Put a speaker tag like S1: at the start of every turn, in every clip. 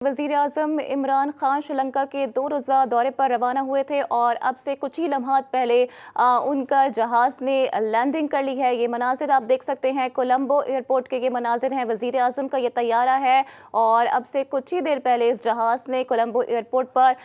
S1: वज़ीर आज़म इमरान खान श्रीलंका के 2 रोज़ा दौरे पर रवाना हुए थे और अब से कुछ ही लम्हात पहले उनका जहाज़ ने लैंडिंग कर ली है। ये मनाज़िर आप देख सकते हैं, कोलंबो एयरपोर्ट के ये मनाज़िर हैं। वज़ीर आज़म का ये तैयारा है और अब से कुछ ही देर पहले इस जहाज़ ने कोलंबो एयरपोर्ट पर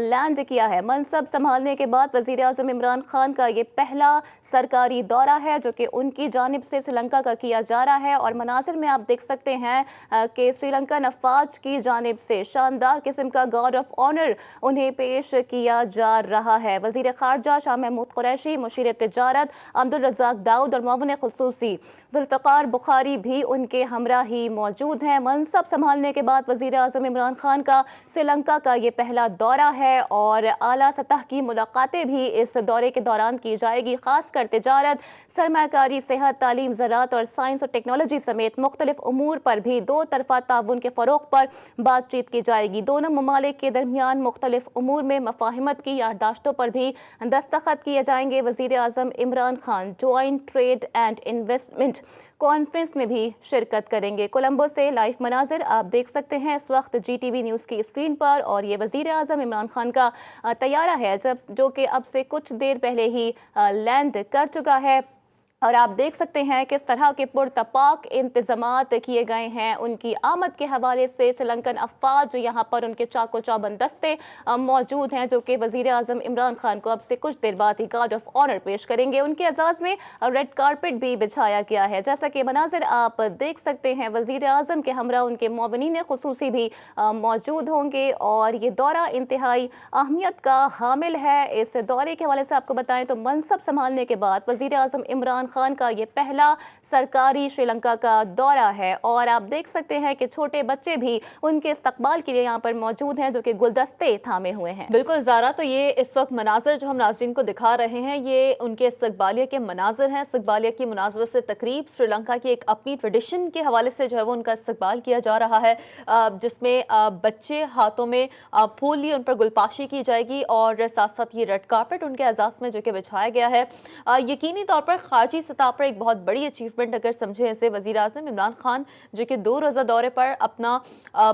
S1: लैंड किया है। मनसब संभालने के बाद वज़ीर आज़म इमरान खान का ये पहला सरकारी दौरा है जो कि उनकी जानिब से श्रीलंका का किया जा रहा है। और मनाज़िर में आप देख सकते हैं कि श्रीलंकन अफवाज की जानिब से शानदार किस्म का गार्ड ऑफ ऑनर उन्हें पेश किया जा रहा है। वज़ीर ख़ारजा शाह महमूद कुरैशी, मुशीर तिजारत अब्दुल रज़ाक दाऊद और मुअव्विन ख़ुसूसी ज़ुल्फ़िकार बुखारी भी उनके हमरा ही मौजूद हैं। मनसब संभालने के बाद वज़ीर आज़म इमरान खान का श्रीलंका का ये पहला दौरा है और आला सतह की मुलाकातें भी इस दौरे के दौरान की जाएगी। ख़ासकर तिजारत, सरमायाकारी, सेहत, तालीम, ज़राअत और साइंस और टेक्नोलॉजी समेत मुख्तलिफ उमूर पर भी दो तरफ़ा ताउन के फ़रोग़ पर बातचीत की जाएगी। दोनों ममालिक के दरमियान मुख्तलिफ उमूर में मफ़ाहिमत की याददाश्तों पर भी दस्तखत किए जाएंगे। वज़ीर आज़म Imran Khan joint trade and investment conference में भी शिरकत करेंगे। कोलंबो से लाइव मनाजिर आप देख सकते हैं इस वक्त GTV न्यूज़ की स्क्रीन पर। और ये वज़ीर आज़म इमरान खान का तैयारा है जो कि अब से कुछ देर पहले ही लैंड कर चुका है। और आप देख सकते हैं किस तरह के पुरतपाक इंतज़ामात किए गए हैं। उनकी आमद के हवाले से श्रीलंकन अफवाज यहाँ पर उनके चाको चौबंद दस्ते मौजूद हैं जो कि वज़ीर आज़म इमरान खान को अब से कुछ देर बाद ही गार्ड ऑफ ऑनर पेश करेंगे। उनके एजाज़ में रेड कारपेट भी बिछाया गया है। जैसा कि मनाजिर आप देख सकते हैं, वज़ीर आज़म के हमरा उनके मुअव्विनीन ख़ुसूसी भी मौजूद होंगे और ये दौरा इंतहाई अहमियत का हामिल है। इस दौरे के हवाले से आपको बताएं तो मनसब संभालने के बाद वज़ीर आज़म इमरान खान का ये पहला सरकारी श्रीलंका का दौरा है। और आप देख सकते हैं कि छोटे बच्चे भी उनके इस्तकबाल के लिए यहाँ पर मौजूद हैं जो कि गुलदस्ते थामे हुए हैं।
S2: बिल्कुल ज़ारा, तो ये इस वक्त मनाज़र जो हम नाज़रीन को दिखा रहे हैं ये उनके इस्तकबालिया के मनाज़र हैं। इस्तकबालिया की मुनासबत से तकरीब, श्रीलंका की एक अपनी ट्रेडिशन के हवाले से जो है वो उनका इस्तकबाल किया जा रहा है, जिसमें बच्चे हाथों में फूल लिए उन पर गुलपाशी की जाएगी और साथ साथ ये रेड कारपेट उनके एजाज़ में जो कि बिछाया गया है। यकीनी तौर पर खारजी सतह पर एक बहुत बड़ी अचीवमेंट अगर समझे इसे, वज़ीर आज़म इमरान खान जो कि 2 रोज़ा दौरे पर अपना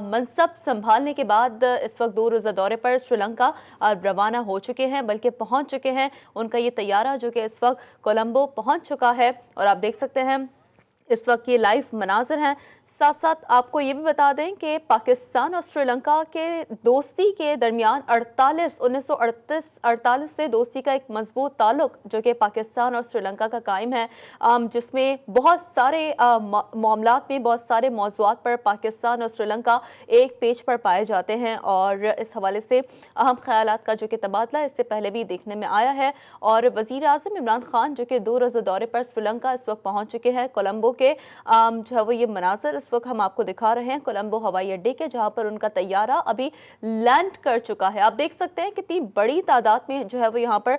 S2: मनसब संभालने के बाद इस वक्त 2 रोज़ा दौरे पर श्रीलंका रवाना हो चुके हैं, बल्कि पहुंच चुके हैं। उनका ये तैयारा जो कि इस वक्त कोलंबो पहुंच चुका है और आप देख सकते हैं इस वक्त ये लाइव मनाज़िर हैं। साथ साथ आपको ये भी बता दें कि पाकिस्तान और श्रीलंका के दोस्ती के दरमियान 1948 से दोस्ती का एक मजबूत ताल्लुक जो कि पाकिस्तान और श्रीलंका का कायम है, जिसमें बहुत सारे मामलात में बहुत सारे मौज़ूआत पर पाकिस्तान और श्रीलंका एक पेज पर पाए जाते हैं। और इस हवाले से अहम ख्यालात का जो कि तबादला इससे पहले भी देखने में आया है। और वज़ीर आज़म इमरान खान जो कि 2 रोज़ा दौरे पर श्रीलंका इस वक्त पहुँच चुके हैं। कोलंबो के जो है वो ये मनाज़िर इस वक्त हम आपको दिखा रहे हैं कोलंबो हवाई अड्डे के, जहां पर उनका तैयारा अभी लैंड कर चुका है। आप देख सकते हैं कितनी बड़ी तादाद में जो है वो यहाँ पर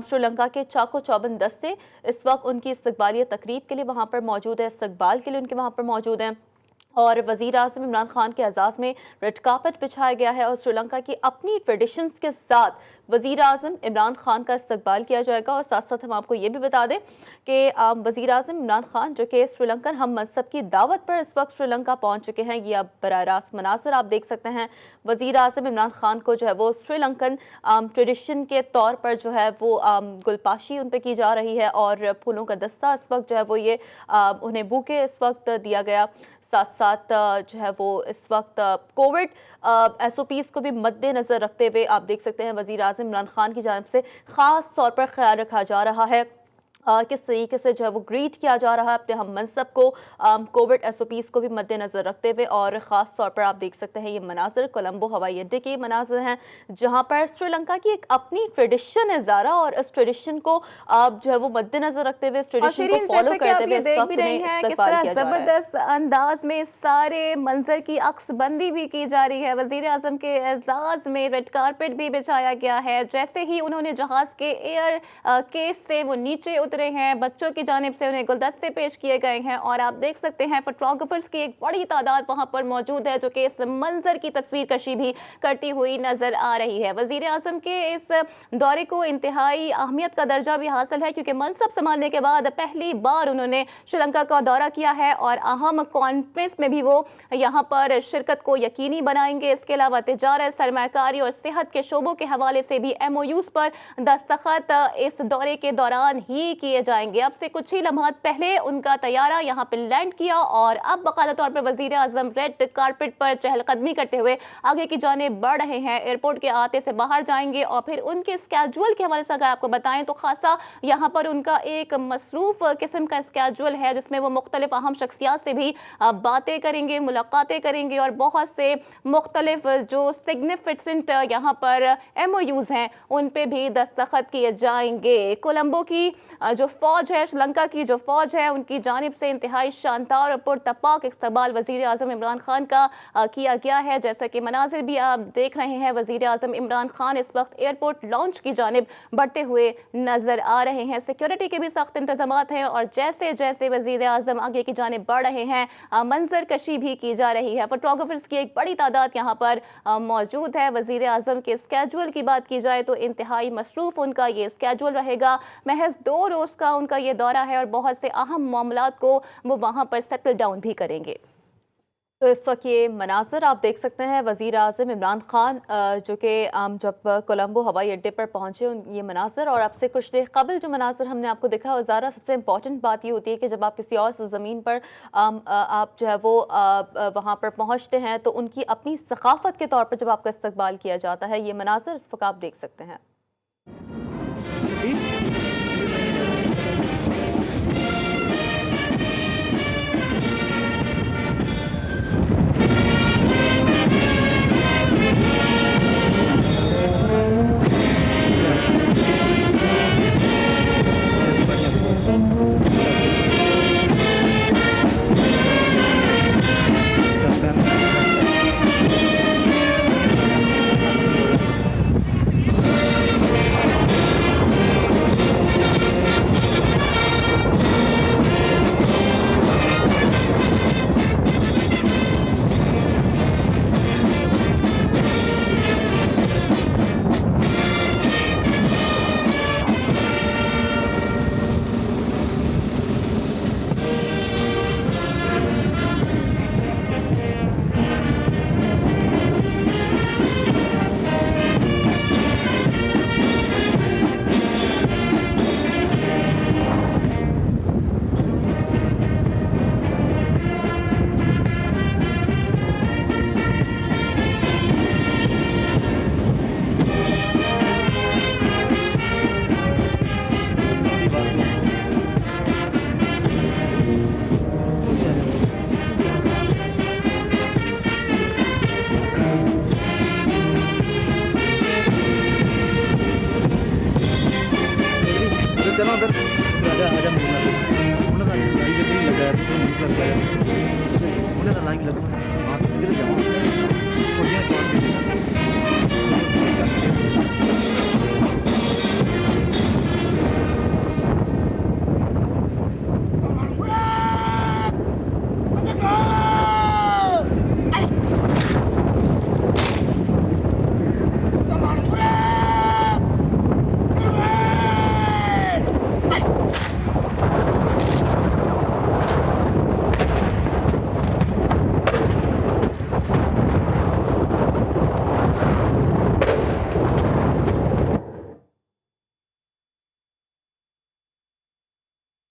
S2: श्रीलंका के चाको चौबंद दस्ते इस वक्त उनकी इस्तकबालिया तकरीब के लिए वहां पर मौजूद है, इस्तकबाल के लिए उनके वहां पर मौजूद हैं। और वज़ीर आज़म इमरान खान के एजाज़ में रेड कार्पेट बिछाया गया है और श्रीलंका की अपनी ट्रेडिशंस के साथ वज़ीर आज़म इमरान खान का इस्तकबाल किया जाएगा। और साथ साथ हम आपको ये भी बता दें कि वज़ीर आज़म इमरान खान जो कि श्रीलंकन हम मनसब की दावत पर इस वक्त श्रीलंका पहुँच चुके हैं। ये अब बराह रास्त मनाज़िर आप देख सकते हैं। वज़ीर आज़म इमरान खान को जो है वो श्रीलंकन ट्रेडिशन के तौर पर जो है वो गुलपाशी उन पर की जा रही है और फूलों का दस्ता इस वक्त जो है वो ये उन्हें बुके इस वक्त दिया गया। साथ साथ जो है वो इस वक्त कोविड SOPs को भी मद्देनज़र रखते हुए आप देख सकते हैं वज़ीर आज़म इमरान खान की जानिब से ख़ास तौर पर ख्याल रखा जा रहा है किस तरीके से जो है वो ग्रीट किया जा रहा है अपने हम मनसब को कोविड SOPs को भी मद्देनज़र रखते हुए। और ख़ास तौर पर आप देख सकते हैं ये मनाज़िर कोलंबो हवाई अड्डे के मनाज़िर हैं जहाँ पर श्रीलंका की एक अपनी ट्रेडिशन है ज़ारा, और इस ट्रेडिशन को आप जो है वो मद्देनज़र रखते हुए इस ट्रेडिशन को फॉलो करते हुए
S1: देख भी रहे हैं किस तरह ज़बरदस्त अंदाज में सारे मंजर की अक्सबंदी भी की जा रही है। वज़ीर आज़म के एजाज़ में रेड कारपेट भी बिछाया गया है। जैसे ही उन्होंने जहाज़ के एयर केस से वो नीचे उतरे हैं, बच्चों की जानिब से उन्हें गुलदस्ते पेश किए गए हैं और आप देख सकते हैं फोटोग्राफर्स की एक बड़ी तादाद वहाँ पर मौजूद है जो कि इस मंजर की तस्वीर कशी भी करती हुई नजर आ रही है। वजीर आजम के इस दौरे को इंतहाई अहमियत का दर्जा भी हासिल है क्योंकि मनसब संभालने के बाद पहली बार उन्होंने श्रीलंका का दौरा किया है और अहम कॉन्फ्रेंस में भी वो यहाँ पर शिरकत को यकीनी बनाएंगे। इसके अलावा तिजारत, सरमाकारी और सेहत के शोबों के हवाले से भी MOUs पर दस्तखत इस दौरे के दौरान ही किए जाएंगे। अब से कुछ ही लम्हात पहले उनका तैयारा यहाँ पर लैंड किया और अब बाकायदा तौर पर वजीर आजम रेड कारपेट पर चहलकदमी करते हुए आगे की जानिब बढ़ रहे हैं। एयरपोर्ट के आते से बाहर जाएंगे और फिर उनके स्केड्यूल के हवाले से अगर आपको बताएं तो खासा यहाँ पर उनका एक मसरूफ किस्म का स्केड्यूल है जिसमें वो मुख्तलिफ अहम शख्सियात से भी बातें करेंगे, मुलाकातें करेंगे और बहुत से मुख्तलिफ जो सिग्निफिकेंट यहाँ पर MOUs हैं उन पे भी दस्तखत किए जाएंगे। कोलंबो की जो फ़ौज है, श्रीलंका की जो फ़ौज है, उनकी जानिब से इंतहाई शानदार और पुरतपाक इस्तकबाल वज़ीर आज़म इमरान खान का किया गया है। जैसा कि मनाज़िर भी आप देख रहे हैं, वज़ीर आज़म इमरान खान इस वक्त एयरपोर्ट लॉन्च की जानिब बढ़ते हुए नज़र आ रहे हैं। सिक्योरिटी के भी सख्त इंतज़ामात हैं और जैसे जैसे वज़ीर आज़म आगे की जानिब बढ़ रहे हैं मंजर कशी भी की जा रही है। फोटोग्राफर्स की एक बड़ी तादाद यहाँ पर मौजूद है। वज़ीर आज़म के स्केड्यूल की बात की जाए तो इंतहाई मसरूफ़ उनका ये स्केड्यूल रहेगा। महज 2 रोज़ का उनका ये दौरा है और बहुत से अहम मामलात को वो वहाँ पर सेटल डाउन भी करेंगे।
S2: तो इस वक्त ये मनाज़र आप देख सकते हैं वज़ीर आज़म इमरान खान जो कि जब कोलंबो हवाई अड्डे पर पहुंचे ये मनाज़र, और अब से कुछ देर कबल जो मनाज़र हमने आपको दिखा और ज़रा सबसे इम्पॉर्टेंट बात ये होती है कि जब आप किसी और ज़मीन पर आप जो है वो वहाँ पर पहुँचते हैं तो उनकी अपनी सकाफ़त के तौर पर जब आपका इस्तकबाल किया जाता है, ये मनाज़र इस वक्त आप देख सकते हैं।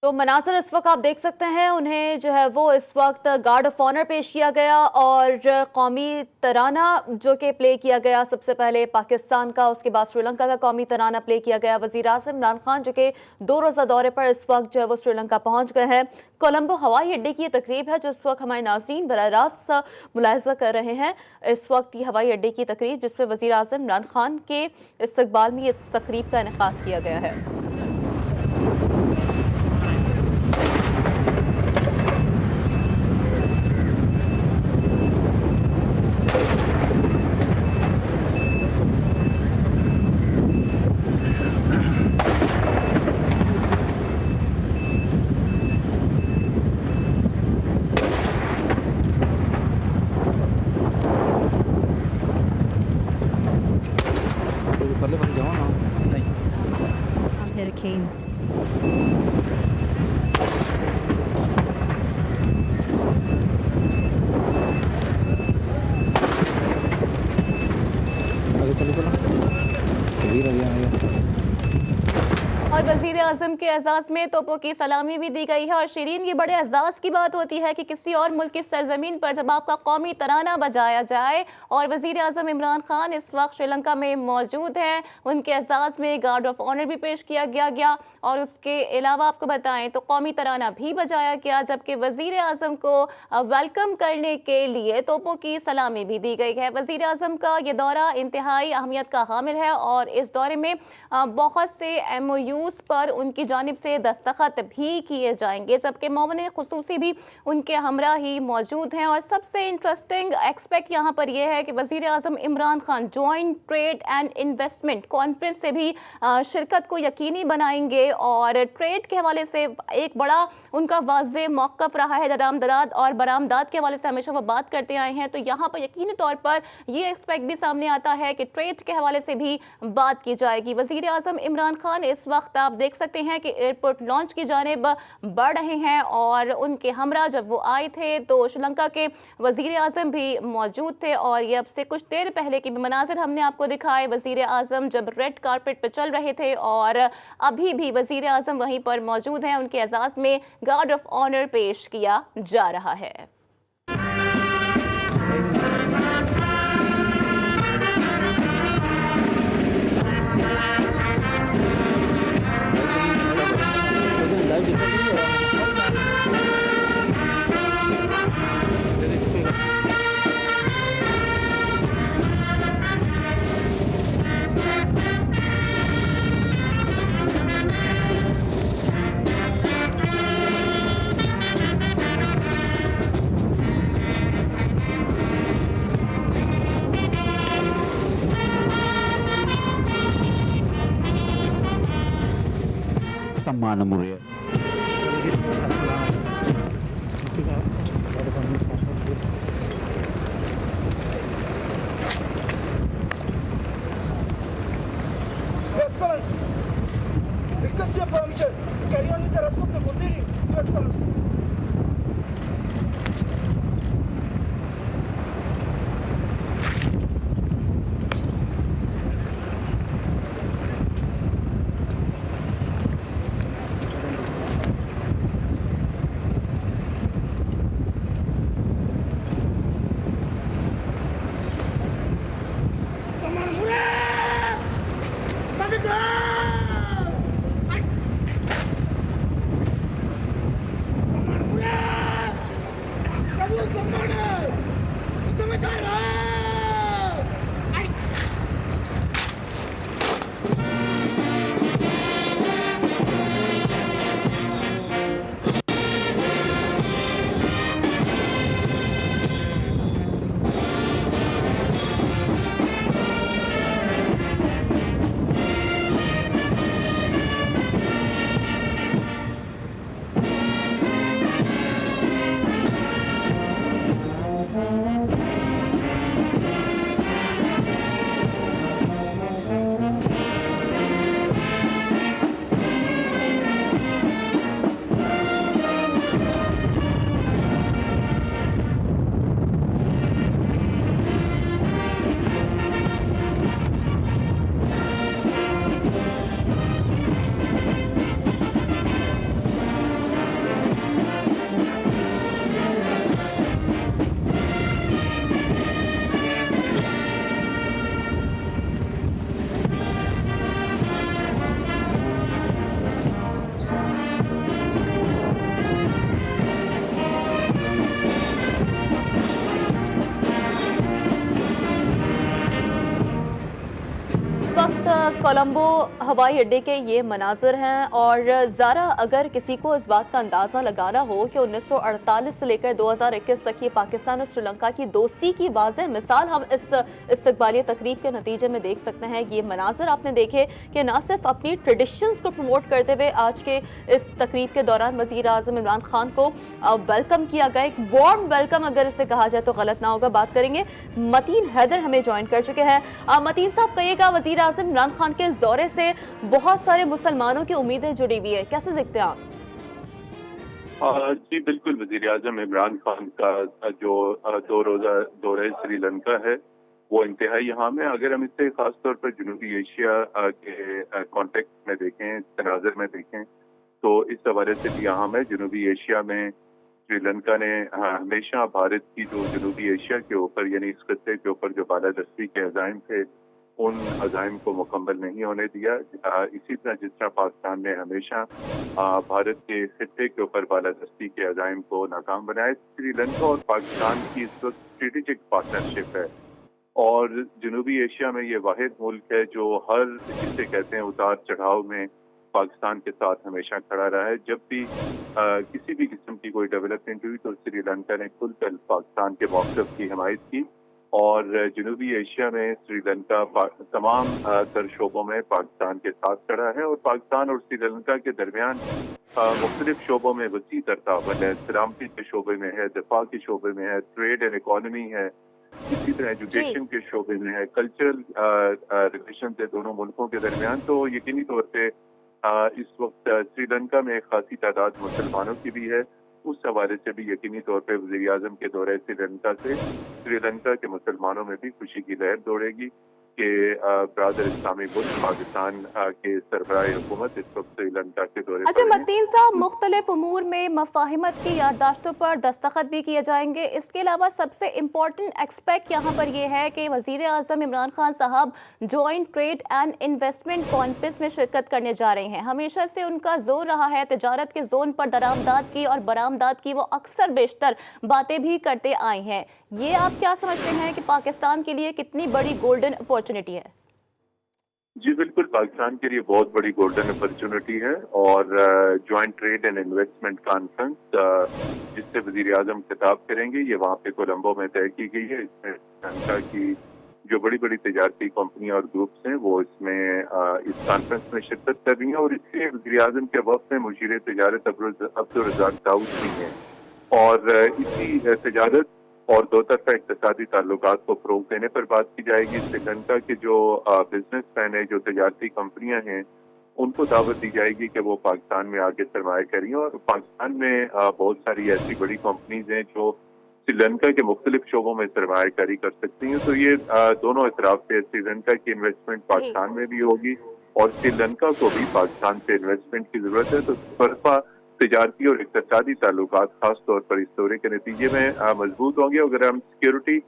S2: तो मनाज़र इस वक्त आप देख सकते हैं, उन्हें जो है वो इस वक्त गार्ड ऑफ ऑनर पेश किया गया और कौमी तराना जो कि प्ले किया गया, सबसे पहले पाकिस्तान का, उसके बाद श्रीलंका का कौमी तराना प्ले किया गया। वज़ीर आज़म इमरान खान जो कि 2 रोज़ा दौरे पर इस वक्त जो है वो श्रीलंका पहुँच गए हैं। कोलंबो हवाई अड्डे की ये तकरीब है जो इस वक्त हमारे नाज़रीन बराह रास्त मुलाहिज़ा कर रहे हैं। इस वक्त की हवाई अड्डे की तकरीब जिसमें वज़ीर आज़म इमरान खान के इस्तकबाल में इस तकरीब का इनेकाद किया गया है।
S3: Kane.
S1: और वज़ीर आज़म के एजाज़ में तोपों की सलामी भी दी गई है। और शिरीन, ये बड़े एजाज़ की बात होती है कि किसी और मुल्क की सरजमीन पर जब आपका कौमी तराना बजाया जाए। और वज़ीर आज़म इमरान खान इस वक्त श्रीलंका में मौजूद हैं, उनके एजाज़ में गार्ड ऑफ ऑनर भी पेश किया गया और उसके अलावा आपको बताएं तो कौमी तराना भी बजाया गया, जबकि वज़ीर आज़म को वेलकम करने के लिए तोपों की सलामी भी दी गई है। वज़ीर आज़म का ये दौरा इंतहाई अहमियत का हामिल है और इस दौरे में बहुत से MOUs पर उनकी जानिब से दस्तखत भी किए जाएंगे, जबकि मोमिन खुसूसी भी उनके हमरा ही मौजूद हैं। और सबसे इंटरेस्टिंग एक्सपेक्ट यहाँ पर यह है कि वज़ीर आज़म Imran Khan joint trade and investment conference से भी शिरकत को यकीनी बनाएंगे और ट्रेड के हवाले से एक बड़ा उनका वाज़ेह मौक़िफ़ रहा है। दरामदात और बरामदात के हवाले से हमेशा वो बात करते आए हैं, तो यहाँ पर यकीनी तौर पर ये एक्सपेक्ट भी सामने आता है कि ट्रेड के हवाले से भी बात की जाएगी। वज़ीर आज़म इमरान खान इस वक्त आप देख सकते हैं कि एयरपोर्ट लॉन्च की जानिब बढ़ रहे हैं और उनके हमरा जब वो आए थे तो श्रीलंका के वज़ीर आज़म भी मौजूद थे। और ये अब से कुछ देर पहले के भी मनाजिर हमने आपको दिखाए, वज़ीर आज़म जब रेड कारपेट पर चल रहे थे और अभी भी वज़ीर आज़म वहीं पर मौजूद हैं, उनके एजाज़ में गार्ड ऑफ ऑनर पेश किया जा रहा है।
S4: सम्मान मुरे
S5: Excellency, request your permission to carry on with the rest of the proceedings, Your Excellency.
S2: Colombo हवाई अड्डे के ये मनाजिर हैं और ज़रा अगर किसी को इस बात का अंदाज़ा लगाना हो कि 1948 से लेकर 2021 तक ये पाकिस्तान और श्रीलंका की दोस्ती की वाज़ेह मिसाल हम इस इस्तकबालिया तकरीब के नतीजे में देख सकते हैं। ये मनाजिर आपने देखे कि ना सिर्फ अपनी ट्रेडिशंस को प्रमोट करते हुए आज के इस तकरीब के दौरान वज़ीर आज़म इमरान खान को वेलकम किया गया, एक वार्म वेलकम अगर इसे कहा जाए तो गलत ना होगा। बात करेंगे मतीन हैदर हमें ज्वाइन कर चुके हैं। मतीन साहब कहिएगा, वज़ीर आज़म इमरान खान के इस दौरे से बहुत सारे मुसलमानों की उम्मीदें जुड़ी हुई है, कैसे देखते हैं आप?
S3: जी बिल्कुल, वज़ीर-ए-आज़म इमरान खान का जो 2 रोज़ा दौरे श्रीलंका है, वो इंतहाई अहम है। अगर हम इसे ख़ास तौर पर जनूबी एशिया के कॉन्टेक्स्ट में देखें, तनाज़ुर में देखें, तो इस हवाले से भी अहम है। जनूबी एशिया में श्रीलंका ने हमेशा भारत की जो जनूबी एशिया के ऊपर यानी इस खत्ते के ऊपर जो बालादस्ती के अज़ाइम थे, उन अज़ाइम को मुकम्मल नहीं होने दिया। इसी तरह जिस तरह पाकिस्तान ने हमेशा भारत के खत्ते के ऊपर बालादस्ती के अज़ाइम को नाकाम बनाया, श्रीलंका और पाकिस्तान की इस वक्त स्ट्रेटेजिक पार्टनरशिप है। और जनूबी एशिया में ये वाहिद मुल्क है जो हर जिसे कहते हैं उतार चढ़ाव में पाकिस्तान के साथ हमेशा खड़ा रहा है। जब भी किसी भी किस्म की कोई डेवलपमेंट हुई तो श्रीलंका ने खुलकर पाकिस्तान के मौक़िफ़ की हिमायत की और जनूबी एशिया में श्रीलंका तमाम तर शोबों में पाकिस्तान के साथ खड़ा है और पाकिस्तान और श्रीलंका के दरमियान मुख्तलिफ शोबों में वसी तर ताउन है। सलामती के शोबे में है, दिफा के शोबे में है, ट्रेड एंड इकॉनमी है, इसी तरह एजुकेशन के शोबे में है, कल्चरल रिलेशन है दोनों मुल्कों के दरमियान। तो यकीनी तौर पे इस वक्त श्रीलंका में एक खासी तादाद मुसलमानों की भी है। उस हवाले से भी यकीनी तौर पे वज़ीर-ए-आज़म के दौरे श्रीलंका से श्रीलंका के मुसलमानों में भी खुशी की लहर दौड़ेगी कि ब्रादर इस्लामी मुल्क पाकिस्तान के सरबराह हुकूमत इस वक्त श्रीलंका के दौरे
S1: अच्छा
S3: पर हैं।
S1: मतीन साहब, मुख्तलिफ उमूर में मफाहिमत की याददाश्तों पर दस्तखत भी किए जाएंगे। इसके अलावा सबसे इम्पोर्टेंट एक्सपेक्ट यहाँ पर यह है कि वज़ीर आज़म इमरान खान साहब joint trade and investment conference में शिरकत करने जा रहे हैं। हमेशा से उनका जोर रहा है तजारत के जोन पर दरामदात की और बरामदात की, वो अक्सर बेशतर बातें भी करते आए हैं। ये आप क्या समझते हैं कि पाकिस्तान के लिए कितनी बड़ी गोल्डन अपॉर्चुनिटी है?
S3: जी बिल्कुल, पाकिस्तान के लिए बहुत बड़ी गोल्डन अपॉर्चुनिटी है और joint trade and investment conference जिससे वज़ीर-ए-आज़म खिताब करेंगे, ये वहाँ पे कोलंबो में तय की गई है। इसमें श्रीलंका की जो बड़ी बड़ी तजारती कंपनियां और ग्रुप्स हैं वो इसमें इस कॉन्फ्रेंस में शिरकत कर रही हैं और इससे वज़ीर-ए-आज़म के वक्त में मुशीर तजारत अब्दुल रज़ाक दाऊद भी हैं और इसी तजारत और दो तरफा इक़्तिसादी ताल्लुकात को फ़रोग़ देने पर बात की जाएगी। श्रीलंका के जो बिजनेसमैन है, जो तजारती कंपनियां हैं, उनको दावत दी जाएगी कि वो पाकिस्तान में आगे सरमाया करें और पाकिस्तान में बहुत सारी ऐसी बड़ी कंपनीज हैं जो श्रीलंका के मुख्तलिफ शोबों में सरमायाकारी कर सकती हैं। तो ये दोनों इतराफ से श्रीलंका की इन्वेस्टमेंट पाकिस्तान में भी होगी और श्रीलंका को भी पाकिस्तान से इन्वेस्टमेंट की जरूरत है। तो तरफा तजारती और इक़्तिसादी ताल्लुकात खास तौर पर इस दौरे के नतीजे में मजबूत होंगे। अगर हम सिक्योरिटी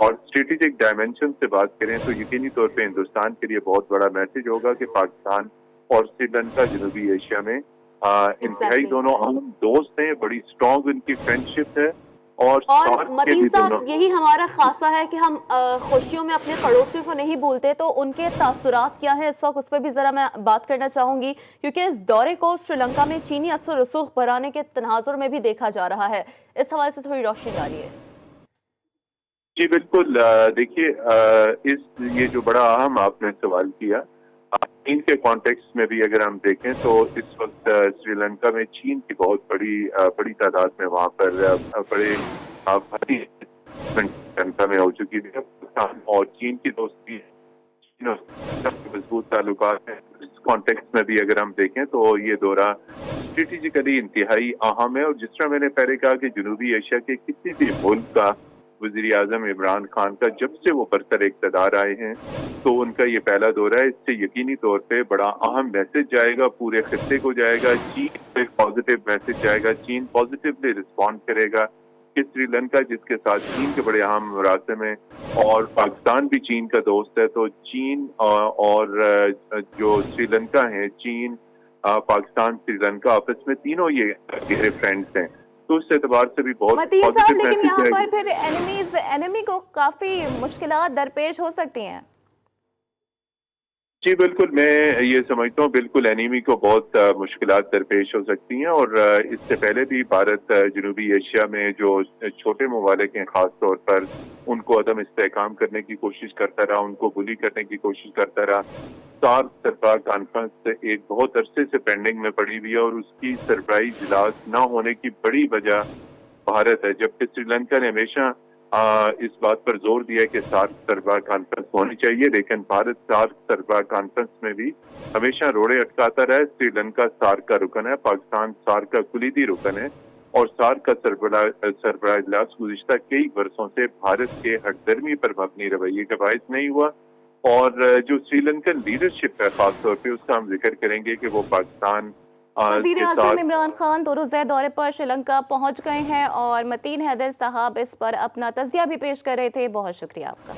S3: और स्ट्रेटेजिक डायमेंशन से बात करें तो यकीनी तौर पर हिंदुस्तान के लिए बहुत बड़ा मैसेज होगा कि पाकिस्तान और श्रीलंका जनूबी एशिया में इंतहाई दोनों अहम दोस्त हैं, बड़ी स्ट्रॉन्ग उनकी फ्रेंडशिप है। और
S2: मतीन साहब, यही हमारा खासा है कि हम खुशियों में अपने पड़ोसियों को नहीं भूलते, तो उनके तासुरात क्या हैं इस वक्त, उस पर भी ज़रा मैं बात करना चाहूँगी, क्योंकि इस दौरे को श्रीलंका में चीनी असर रसूख बढ़ाने के तनाजुर में भी देखा जा रहा है। इस हवाले से थोड़ी रोशनी डालिए।
S3: जी बिल्कुल, देखिए ये जो बड़ा अहम आपने सवाल किया, चीन के कॉन्टेक्स्ट में भी अगर हम देखें तो इस वक्त श्रीलंका में चीन की बहुत बड़ी तादाद में वहाँ पर बड़े भारी श्रीलंका में हो चुकी है। और चीन की दोस्ती मजबूत ताल्लुकात हैं। इस कॉन्टेक्स्ट में भी अगर हम देखें तो ये दौरा स्ट्रेटेजिकली इंतहाई अहम है और जिस तरह मैंने पहले कहा कि जनूबी एशिया के किसी भी मुल्क का वज़ीर-ए-आज़म इमरान खान का जब से वो बरसर इक़्तिदार आए हैं तो उनका ये पहला दौरा है। इससे यकीनी तौर पे बड़ा अहम मैसेज जाएगा, पूरे खित्ते को जाएगा। चीन पे पॉजिटिव मैसेज जाएगा, चीन पॉजिटिवली रिस्पॉन्ड करेगा कि श्रीलंका जिसके साथ चीन के बड़े अहम मुरासिम हैं और पाकिस्तान भी चीन का दोस्त है, तो चीन और जो श्रीलंका है, चीन पाकिस्तान श्रीलंका आपस में तीनों ये गहरे फ्रेंड्स हैं। तो इस एतबार से भी बहुत
S1: मतीन साहब, लेकिन यहाँ पर फिर एनिमी को काफी मुश्किलात दरपेश हो सकती हैं।
S3: जी बिल्कुल, मैं ये समझता हूँ बिल्कुल एनिमी को बहुत मुश्किलात दरपेश हो सकती हैं और इससे पहले भी भारत जनूबी एशिया में जो छोटे ममालिक हैं खास तौर पर उनको अदम इस्तेहकाम करने की कोशिश करता रहा, उनको बुली करने की कोशिश करता रहा। सार्क सरबराह कॉन्फ्रेंस एक बहुत अरसे से पेंडिंग में पड़ी हुई है और उसकी सरबराही इजलास न होने की बड़ी वजह भारत है, जबकि श्रीलंका ने हमेशा इस बात पर जोर दिया कि सार्क सरबराह कॉन्फ्रेंस होनी चाहिए, लेकिन भारत सार्क सरबराह कॉन्फ्रेंस में भी हमेशा रोड़े अटकाता रहा है। श्रीलंका सार्क का रुकन है, पाकिस्तान सार्क का कुलीदी रुकन है, और सार्क का सरबराह इजलास गुज़िश्ता कई वर्षों से भारत के हठधर्मी पर मबनी रवैये का बायस नहीं हुआ। और जो श्रीलंकन लीडरशिप है खासतौर पे, उसका हम जिक्र करेंगे कि वो पाकिस्तान
S1: वज़ीर
S3: के
S1: आज़म
S3: साथ
S1: इमरान खान 2 रोज़ा दौरे पर श्रीलंका पहुंच गए हैं और मतीन हैदर साहब इस पर अपना तज़िया भी पेश कर रहे थे। बहुत शुक्रिया आपका।